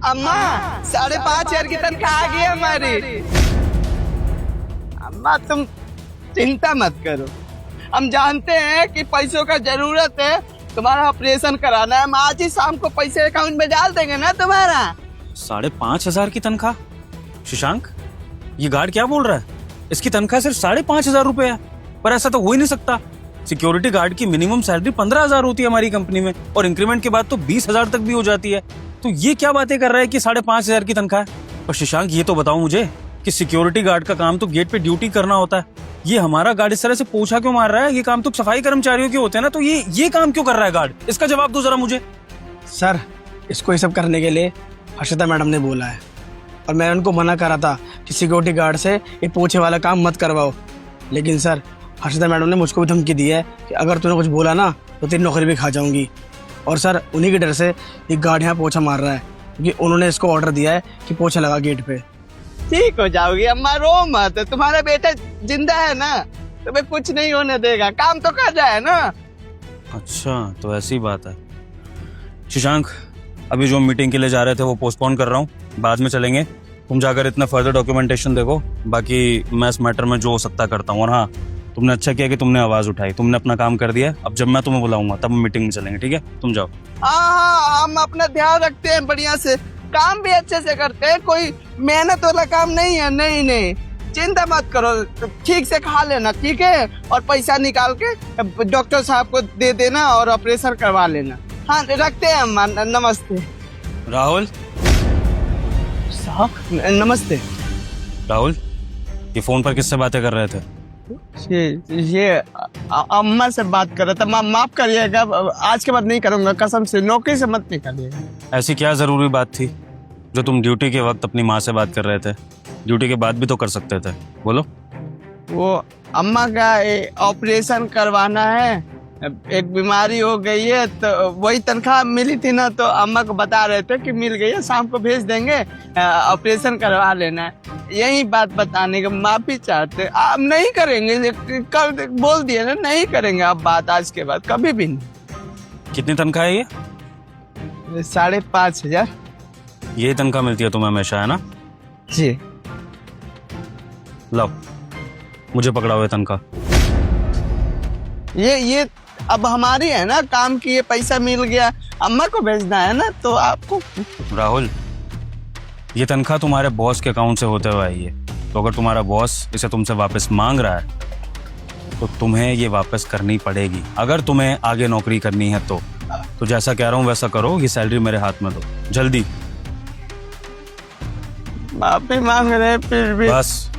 अम्मा 5,500 की तनख्वाह आ गई है हमारी। अम्मा तुम चिंता मत करो, हम जानते हैं कि पैसों का जरूरत है, तुम्हारा ऑपरेशन कराना है, हम आज ही शाम को पैसे अकाउंट में डाल देंगे ना तुम्हारा। 5,500 की तनख्वाह? शशांक, ये गार्ड क्या बोल रहा है? इसकी तनख्वाह सिर्फ 5,500 रुपए है। पर ऐसा तो हो ही नहीं सकता। सिक्योरिटी गार्ड की मिनिमम सैलरी 15,000 होती है हमारी कंपनी में, और इंक्रीमेंट के बाद तो 20,000 तक भी हो जाती है। तो ये क्या बातें कर रहा है कि 5,500 की तनख्वाह है? और शशांक, ये तो बताओ मुझे कि सिक्योरिटी गार्ड का काम तो गेट पे ड्यूटी करना होता है। ये हमारा गार्ड इस तरह से पोछा क्यों मार रहा है? ये काम तो सफाई कर्मचारियों के होते हैं ना, तो ये काम क्यों कर रहा है गार्ड? इसका जवाब दो जरा मुझे। सर, इसको ये सब करने के लिए हर्षिता मैडम ने बोला है, और मैंने उनको मना करा था कि सिक्योरिटी गार्ड से ये पोछे वाला काम मत करवाओ। लेकिन सर, हर्षिता मैडम ने मुझको भी धमकी दी है कि अगर तूने कुछ बोला ना तो तेरी नौकरी भी खा जाऊंगी। और सर, उन्हीं के डर से ये गार्ड यहाँ पोछा मार रहा है, क्योंकि उन्होंने इसको ऑर्डर दिया है कि पोछा लगा गेट पे। ठीक हो जाओगी अम्मा, रो मत, तुम्हारा बेटा जिंदा है ना, तुम्हें कुछ नहीं होने देगा, काम तो कर रहा है ना। अच्छा, तो ऐसी बात है। शशांक, अभी जो मीटिंग के लिए जा रहे थे वो पोस्टपोन कर रहा हूँ, बाद में चलेंगे। तुम जाकर इतना फर्दर डॉक्यूमेंटेशन देखो, बाकी मैं इस मैटर में जो हो सकता करता हूँ। और हाँ, तुमने अच्छा किया कि तुमने आवाज उठाई, तुमने अपना काम कर दिया। अब जब मैं तुम्हें बुलाऊंगा तब मीटिंग में चलेंगे, ठीक है? तुम जाओ। हाँ, हम अपना ध्यान रखते हैं बढ़िया से, काम भी अच्छे से करते हैं, कोई मेहनत वाला काम नहीं है। नहीं, चिंता मत करो, ठीक से खा लेना, ठीक है? और पैसा निकाल के डॉक्टर साहब को दे देना और ऑपरेशन करवा लेना। हाँ, रखते हैं अम्मा, नमस्ते। राहुल साहब नमस्ते। राहुल, ये फोन पर किससे बातें कर रहे थे? ये अम्मा से बात कर रहा था। माफ करिएगा, आज के बाद नहीं करूंगा, कसम से, नौकरी से मत निकालिएगा। ऐसी क्या जरूरी बात थी जो तुम ड्यूटी के वक्त अपनी माँ से बात कर रहे थे? ड्यूटी के बाद भी तो कर सकते थे, बोलो। वो अम्मा का ऑपरेशन करवाना है, एक बीमारी हो गई है, तो वही तनख्वाह मिली थी ना, तो अम्मा को बता रहे थे कि मिल गई है, शाम को भेज देंगे, ऑपरेशन करवा लेना है। यही बात बताने का, माफी चाहते। आप नहीं करेंगे, कल बोल दिए ना, नहीं करेंगे आप बात आज के बाद कभी भी नहीं। कितनी तनख्वाह है ये? 5,500। यही तनख्वाह मिलती है तुम्हें हमेशा, है ना? जी। लो, मुझे पकड़ा हुआ तनख्वाह। ये अब हमारी है ना, काम की, ये पैसा मिल गया, अम्मा को भेजना है ना, तो आपको। राहुल, ये तनख्वाह तुम्हारे बॉस के अकाउंट से होते हुए आई है, तो अगर तुम्हारा बॉस इसे तुमसे वापस मांग रहा है तो तुम्हें ये वापस करनी पड़ेगी, अगर तुम्हें आगे नौकरी करनी है तो जैसा कह रहा हूँ वैसा करो। ये सैलरी मेरे हाथ में दो, जल्दी। माफी मांग रहे, फिर भी। बस,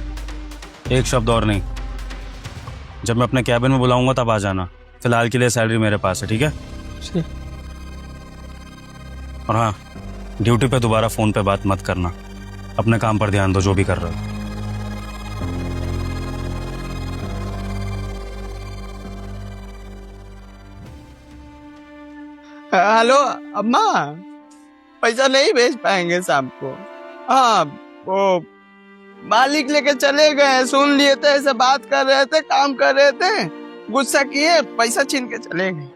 एक शब्द और नहीं। जब मैं अपने कैबिन में बुलाऊंगा तब आ जाना। फिलहाल के लिए सैलरी मेरे पास है, ठीक है? और हाँ, ड्यूटी पे दोबारा फोन पे बात मत करना, अपने काम पर ध्यान दो, जो भी कर रहे हो। हेलो अम्मा, पैसा नहीं भेज पाएंगे शाम को। हाँ, वो मालिक लेके चले गए, सुन लिए थे, ऐसे बात कर रहे थे, काम कर रहे थे, गुस्सा किए, पैसा छीन के चले गए।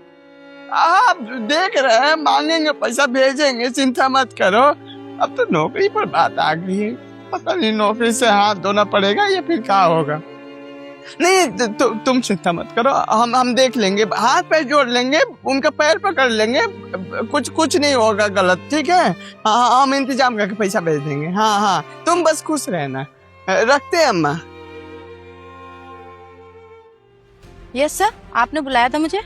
आप देख रहे हैं, मांगेंगे पैसा भेजेंगे, चिंता मत करो। अब तो नौकरी पर बात आ गई है, पता नहीं नौकरी से हाथ धोना पड़ेगा या फिर क्या होगा। नहीं, तुम चिंता मत करो, हम देख लेंगे, हाथ पैर जोड़ लेंगे, उनका पैर पकड़ लेंगे, कुछ नहीं होगा गलत, ठीक है? हाँ, हम इंतजाम करके पैसा भेज देंगे। हाँ, तुम बस खुश रहना। रखते हैं अम्मा। यस सर, आपने बुलाया था मुझे?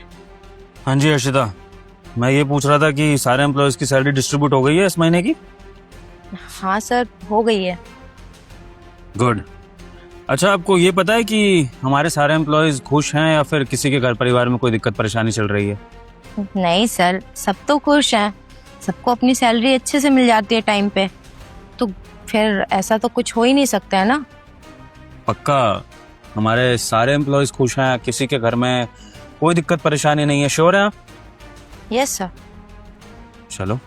हाँ जी हर्षिता, मैं ये पूछ रहा था कि सारे एम्प्लॉयज की सैलरी डिस्ट्रीब्यूट हो गई है इस महीने की? हाँ सर, हो गई है। गुड। अच्छा, आपको ये पता है कि हमारे सारे एम्प्लॉयज खुश हैं या फिर किसी के घर परिवार में कोई दिक्कत परेशानी चल रही है? नहीं सर, सब तो खुश हैं, सबको अपनी सैलरी अच्छे से मिल जाती है टाइम पे, तो फिर ऐसा तो कुछ हो ही नहीं सकता है ना? पक्का हमारे सारे एम्प्लॉयज खुश हैं, किसी के घर में कोई दिक्कत परेशानी नहीं है? श्योर है आप? Yes sir. चलो,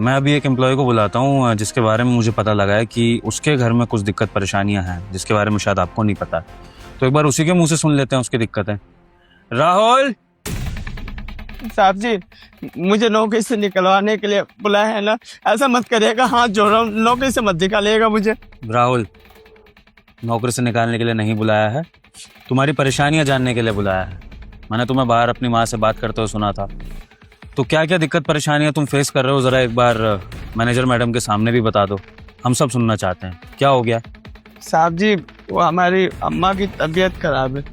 मैं अभी एक एम्प्लॉय को बुलाता हूँ जिसके बारे में मुझे पता लगा है कि उसके घर में कुछ दिक्कत परेशानियां हैं, जिसके बारे में शायद आपको नहीं पता। तो एक बार उसी के मुंह से सुन लेते हैं उसकी दिक्कत है। राहुल, साहब जी, मुझे नौकरी से निकलवाने के लिए बुलाया है ना, ऐसा मत करिएगा, हाथ जोड़ रहा हूँ, नौकरी से मत निकालिएगा मुझे। राहुल, नौकरी से निकालने के लिए नहीं बुलाया है, तुम्हारी परेशानियां जानने के लिए बुलाया है। मैंने तुम्हें बाहर अपनी माँ से बात करते हुए सुना था, तो क्या क्या दिक्कत परेशानियां तुम फेस कर रहे हो जरा एक बार मैनेजर मैडम के सामने भी बता दो, हम सब सुनना चाहते हैं। क्या हो गया? साहब जी, वो हमारी अम्मा की तबीयत खराब है,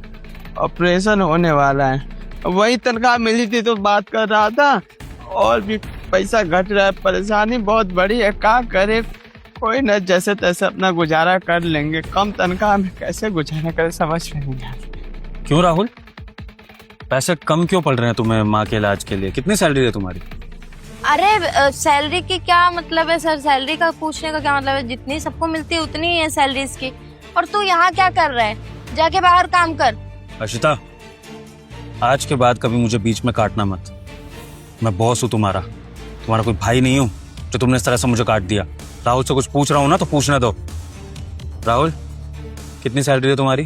ऑपरेशन होने वाला है, वही तनख्वाह मिली थी तो बात कर रहा था, और भी पैसा घट रहा है, परेशानी बहुत बड़ी है, क्या करे, कोई न जैसे तैसे अपना गुजारा कर लेंगे, कम तनख्वाह में कैसे गुजारा करे समझ में नहीं आता। क्यों राहुल, पैसे कम क्यों पड़ रहे हैं तुम्हें माँ के इलाज के लिए? कितनी सैलरी है तुम्हारी? अरे सैलरी की क्या मतलब है सर, सैलरी का पूछने का क्या मतलब है, जितनी सबको मिलती है उतनी ही है सैलरी इसकी। और तू यहाँ क्या कर रहा है, जाके बाहर काम कर। अशिता, आज के बाद कभी मुझे बीच में काटना मत, मैं बॉस हूँ तुम्हारा कोई भाई नहीं हूँ जो तुमने इस तरह से मुझे काट दिया। राहुल से कुछ पूछ रहा हूँ ना तो पूछने दो। राहुल, कितनी सैलरी है तुम्हारी?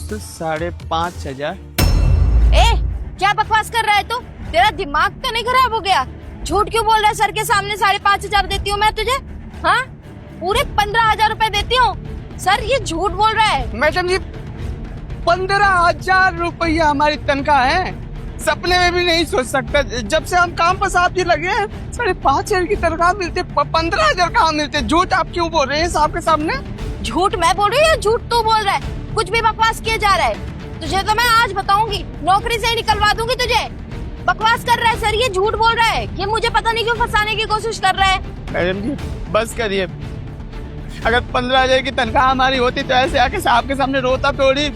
5,500। ए, क्या बकवास कर रहा है तू? तेरा दिमाग तो नहीं खराब हो गया? झूठ क्यों बोल रहा है सर के सामने? 5,500 देती हूँ मैं तुझे, हाँ? पूरे 15,000 रुपए देती हूँ। सर ये झूठ बोल रहा है। मैडम जी, 15,000 रुपया हमारी तनख्वाह है, सपने में भी नहीं सोच सकता। जब से हम काम पर साहब जी लगे हैं, 5,500 की तनख्वाह मिलती, 15,000 कहाँ मिलते? झूठ आप क्यों बोल रहे हैं साहब के सामने? झूठ मैं बोल रही हूँ या झूठ तू बोल रहा है? कुछ भी बकवास किया जा रहा है। तुझे तो मैं आज बताऊंगी, नौकरी से ही निकलवा दूंगी तुझे। बकवास कर रहा है सर, ये झूठ बोल रहा है, ये मुझे पता नहीं क्यों फंसाने की कोशिश कर रहा है। मैडम जी बस करिए, अगर 15,000 की तनख्वाह हमारी होती तो ऐसे आके साहब के सामने रोता थोड़ी,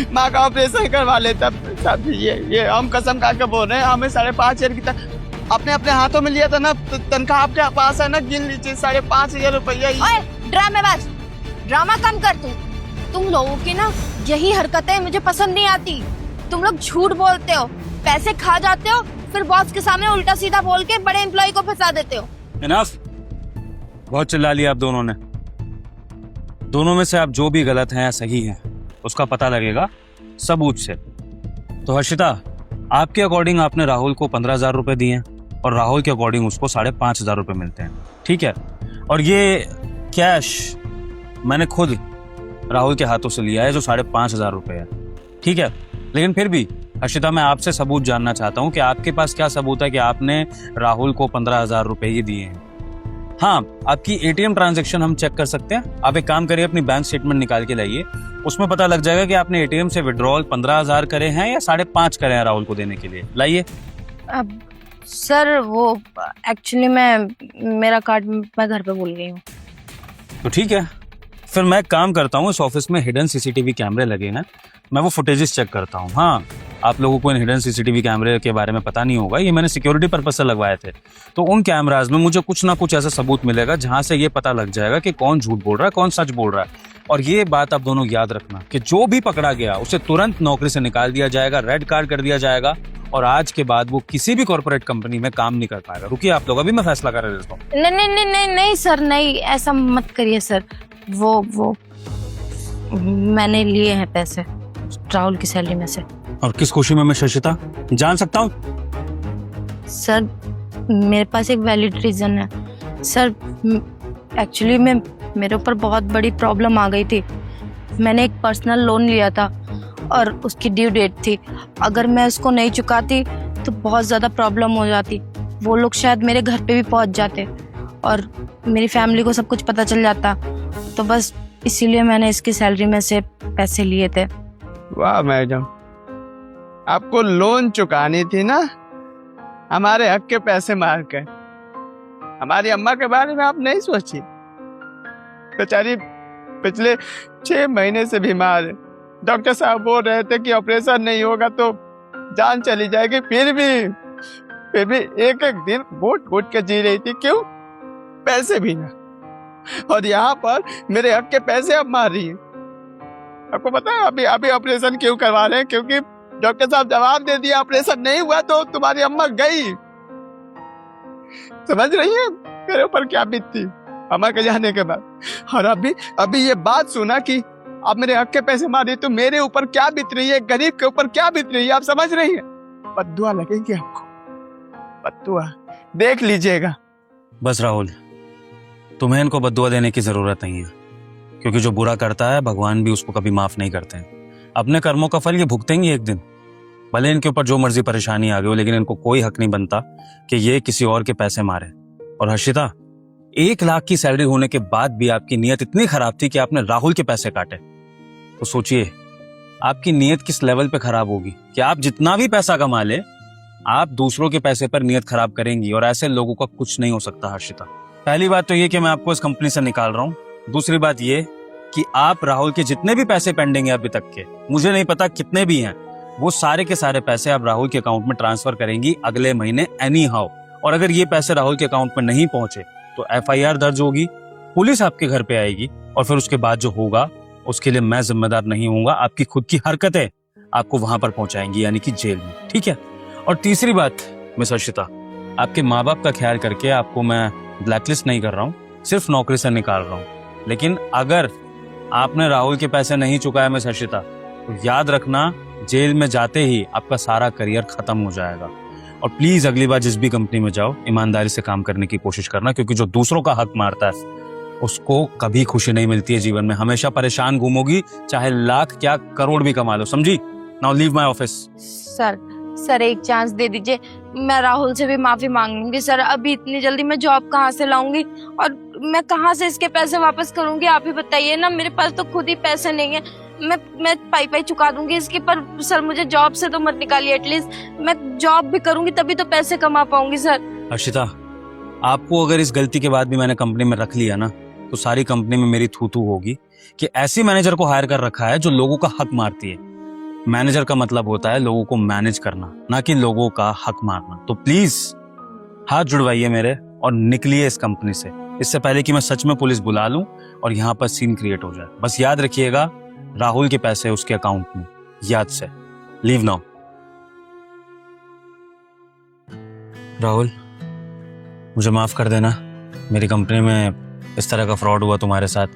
माँ का ऑपरेशन करवा लेता। साहब जी ये हम कसम खा के बोल रहे हैं, हमें 5,500 की अपने अपने हाथों में लिया था ना, तनख्वाह आपके पास है ना, गिन लीजिए 5,500 रुपया। ओए ड्रामेबाज, ड्रामा कम कर तू। तुम लोगों की ना यही हरकतें मुझे पसंद नहीं आती। तुम लोग झूठ बोलते हो, पैसे खा जाते हो, फिर बॉस के सामने उल्टा सीधा बोल के बड़े एम्प्लॉय को फंसा देते हो। इनफ, बहुत चिल्ला लिया आप दोनों ने। दोनों में से आप जो भी गलत हैं या सही हैं उसका पता लगेगा सबूत से। तो हर्षिता, आपके अकॉर्डिंग आपने राहुल को 15,000 रुपए दिए हैं और राहुल के अकॉर्डिंग उसको 5,500 रुपए मिलते हैं, ठीक है? और ये कैश मैंने खुद राहुल के हाथों से लिया है जो 5,500 रुपए है, ठीक है? लेकिन फिर भी हर्षिता, मैं आपसे सबूत जानना चाहता हूँ कि आपके पास क्या सबूत है कि आपने राहुल को 15,000 रुपए ही दिए हैं? हाँ, आपकी एटीएम ट्रांजैक्शन हम चेक कर सकते हैं। आप एक काम करिए, अपनी बैंक स्टेटमेंट निकाल के लाइए, उसमें पता लग जाएगा कि आपने एटीएम से विड्रॉल 15,000 करे हैं या 5,500 करे हैं राहुल को देने के लिए। लाइए। अब सर वो एक्चुअली मेरा कार्ड मैं घर पे भूल गई हूँ। तो ठीक है, फिर मैं काम करता हूँ, इस ऑफिस में हिडन सीसीटीवी कैमरे लगे हैं, मैं वो फुटेजेस चेक करता हूँ। हाँ, आप लोगों को इन हिडन सीसीटीवी कैमरे के बारे में पता नहीं होगा, ये मैंने सिक्योरिटी पर्पस से लगवाए थे। तो उन कैमराज में मुझे कुछ ना कुछ ऐसा सबूत मिलेगा जहां से ये पता लग जाएगा कि कौन झूठ बोल रहा है, कौन सच बोल रहा है। और ये बात आप दोनों याद रखना कि जो भी पकड़ा गया उसे तुरंत नौकरी से निकाल दिया जाएगा, रेड कार्ड कर दिया जाएगा, और आज के बाद वो किसी भी कॉर्पोरेट कंपनी में काम नहीं कर पाएगा। रुकिए आप लोग, अभी मैं फैसला कर देता हूँ। नहीं नहीं नहीं नहीं नहीं सर, नहीं ऐसा मत करिए सर। वो मैंने लिए हैं पैसे राहुल की सैलरी में से। और किस खुशी में मैं शशिता जान सकता हूँ? सर मेरे पास एक वैलिड रीजन है सर। एक्चुअली मेरे ऊपर बहुत बड़ी प्रॉब्लम आ गई थी। मैंने एक पर्सनल लोन लिया था और उसकी ड्यू डेट थी। अगर मैं उसको नहीं चुकाती तो बहुत ज़्यादा प्रॉब्लम हो जाती। वो लोग शायद मेरे घर पे भी पहुंच जाते और मेरी फैमिली को सब कुछ पता चल जाता। तो बस इसीलिए मैंने इसकी सैलरी में से पैसे लिए थे। वाह मैडम, आपको लोन चुकानी थी ना, हमारे हक के पैसे मार के। हमारी अम्मा के बारे में आप नहीं सोची, बेचारी पिछले 6 महीने से बीमार है। डॉक्टर साहब बोल रहे थे कि ऑपरेशन नहीं होगा तो जान चली जाएगी, फिर भी एक एक दिन घुट घुट के जी रही थी। क्यों? पैसे भी ना। और यहाँ पर मेरे हक के पैसे अब मार रही है। आपको पता है अभी ऑपरेशन क्यों करवा रहे हैं? क्योंकि डॉक्टर साहब जवाब दे दिया ऑपरेशन नहीं हुआ तो तुम्हारी अम्मा गई। समझ रही है मेरे ऊपर क्या बीतती अम्मा के जाने के बाद? और अभी ये बात सुना कि आप मेरे हक के पैसे मार रही, तो मेरे ऊपर क्या बीत रही है, गरीब के ऊपर क्या बीत रही है, आप समझ रही हैं? बद्दुआ लगेगी आपको, बद्दुआ देख लीजिएगा। बस राहुल, तुम्हें इनको बद्दुआ देने की जरूरत नहीं है, क्योंकि जो बुरा करता है भगवान भी उसको कभी माफ नहीं करते हैं। अपने कर्मों का फल ये भुगतेंगे एक दिन। भले इनके ऊपर जो मर्जी परेशानी आ गई हो, लेकिन इनको कोई हक नहीं बनता कि ये किसी और के पैसे मारे। और हर्षिता, 1 लाख की सैलरी होने के बाद भी आपकी नीयत इतनी खराब थी कि आपने राहुल के पैसे काटे। तो सोचिए आपकी नीयत किस लेवल पे खराब होगी कि आप जितना भी पैसा कमा ले, आप दूसरों के पैसे पर नीयत खराब करेंगी। और ऐसे लोगों का कुछ नहीं हो सकता हर्षिता। पहली बात तो ये कि मैं आपको इस कंपनी से निकाल रहा हूँ। दूसरी बात ये कि आप राहुल के जितने भी पैसे पेंडिंग है अभी तक के, मुझे नहीं पता कितने भी हैं, वो सारे के सारे पैसे आप राहुल के अकाउंट में ट्रांसफर करेंगी अगले महीने एनी हाउ। और अगर ये पैसे राहुल के अकाउंट में नहीं पहुंचे तो FIR दर्ज होगी, पुलिस आपके घर पे आएगी, और फिर उसके बाद जो होगा उसके लिए मैं जिम्मेदार नहीं हूंगा। आपकी खुद की हरकतें आपको वहां पर पहुंचाएंगी, यानी कि जेल में, ठीक है। और तीसरी बात मिस हर्षिता, आपके माँ बाप का ख्याल करके आपको मैं ब्लैकलिस्ट नहीं कर रहा हूँ, सिर्फ नौकरी से निकाल रहा हूँ। लेकिन अगर आपने राहुल के पैसे नहीं चुकाए मिस हर्षिता, तो याद रखना जेल में जाते ही आपका सारा करियर खत्म हो जाएगा। और प्लीज अगली बार जिस भी कंपनी में जाओ ईमानदारी से काम करने की कोशिश करना, क्योंकि जो दूसरों का हक मारता है उसको कभी खुशी नहीं मिलती है जीवन में। हमेशा परेशान घूमोगी, चाहे लाख क्या करोड़ भी कमा लो, समझी। Now leave my office. Sir एक चांस दे दीजिए, मैं राहुल से भी माफी मांग लूंगी सर। अभी इतनी जल्दी मैं जॉब कहाँ से लाऊंगी और मैं कहाँ से इसके पैसे वापस करूंगी, आप ही बताइए ना। मेरे पास तो खुद ही पैसे नहीं है। मैं पाई चुका दूंगी इसके, पर सर मुझे जॉब से तो मत निकालिए। एटलीस्ट मैं जॉब भी करूंगी तभी तो पैसे कमा पाऊंगी सर। हर्षिता, आपको अगर इस गलती के बाद भी मैंने कंपनी में रख लिया ना, तो सारी कंपनी में मेरी थू थू होगी कि ऐसी मैनेजर को हायर कर रखा है जो लोगों का हक मारती है। मैनेजर का मतलब होता है लोगों को मैनेज करना, ना कि लोगों का हक मारना। तो प्लीज हाथ जुड़वाइए मेरे और निकलिए इस कंपनी से, इससे पहले कि मैं सच में पुलिस बुला लूं और यहाँ पर सीन क्रिएट हो जाए। बस याद रखिएगा, राहुल के पैसे उसके अकाउंट में, याद से। Leave now. राहुल, मुझे माफ कर देना, मेरी कंपनी में इस तरह का फ्रॉड हुआ तुम्हारे साथ,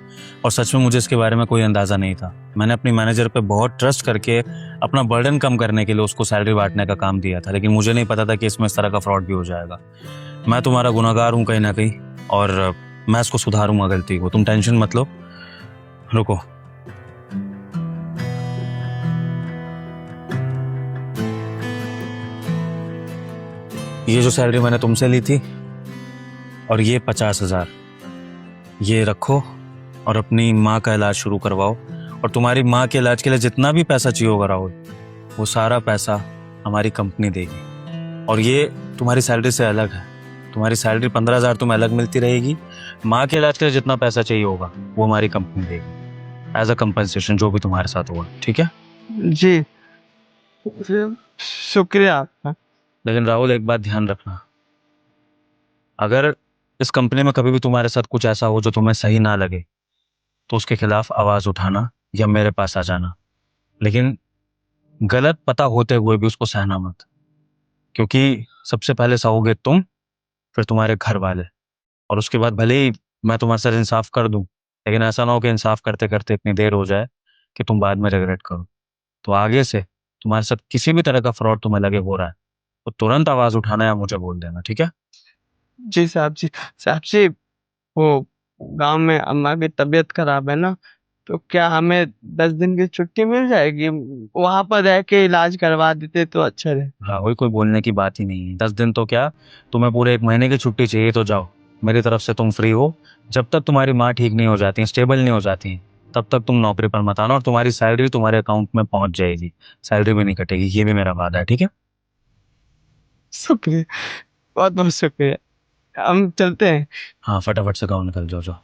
और सच में मुझे इसके बारे में कोई अंदाजा नहीं था। मैंने अपनी मैनेजर पे बहुत ट्रस्ट करके अपना बर्डन कम करने के लिए उसको सैलरी बांटने का काम दिया था, लेकिन मुझे नहीं पता था कि इसमें इस तरह का फ्रॉड भी हो जाएगा। मैं तुम्हारा गुनहगार हूँ कहीं ना कहीं, और मैं इसको सुधारूंगा गलती को, तुम टेंशन मत लो। रुको, ये जो सैलरी मैंने तुमसे ली थी और ये 50,000, ये रखो और अपनी माँ का इलाज शुरू करवाओ। और तुम्हारी माँ के इलाज के लिए जितना भी पैसा चाहिए होगा राहुल, वो सारा पैसा हमारी कंपनी देगी। और ये तुम्हारी सैलरी से अलग है, तुम्हारी सैलरी 15,000 तुम्हें अलग मिलती रहेगी। माँ के इलाज के लिए जितना पैसा चाहिए होगा वो हमारी कंपनी देगी एज अ कंपनसेशन, जो भी तुम्हारे साथ होगा, ठीक है। जी शुक्रिया आपका। लेकिन राहुल, एक बात ध्यान रखना, अगर इस कंपनी में कभी भी तुम्हारे साथ कुछ ऐसा हो जो तुम्हें सही ना लगे, तो उसके खिलाफ आवाज उठाना या मेरे पास आ जाना। लेकिन गलत पता होते हुए भी उसको सहना मत, क्योंकि सबसे पहले सहोगे तुम, फिर तुम्हारे घर वाले, और उसके बाद भले ही मैं तुम्हारे साथ इंसाफ कर दूं, लेकिन ऐसा ना हो कि इंसाफ करते करते इतनी देर हो जाए कि तुम बाद में रिग्रेट करो। तो आगे से तुम्हारे साथ किसी भी तरह का फ्रॉड तुम्हें लगे हो रहा है, तो तुरंत आवाज उठाना या मुझे बोल देना, ठीक है। जी साहब जी। साहब जी, वो गांव में अम्मा की तबीयत खराब है ना, तो क्या हमें 10 दिन की छुट्टी मिल जाएगी? वहां पर रह के इलाज करवा देते तो अच्छा रहे। राहुल, कोई बोलने की बात ही नहीं है। 10 दिन तो क्या, तुम्हें पूरे 1 महीने की छुट्टी चाहिए तो जाओ, मेरी तरफ से तुम फ्री हो। जब तक तुम्हारी माँ ठीक नहीं हो जाती, स्टेबल नहीं हो जाती, तब तक तुम नौकरी पर मत आना, और तुम्हारी सैलरी तुम्हारे अकाउंट में पहुंच जाएगी, सैलरी भी नहीं कटेगी, ये भी मेरा वादा है, ठीक है। शुक्रिया, बहुत बहुत शुक्रिया। हम चलते हैं। हाँ, फटाफट से गाँव निकल जाओ।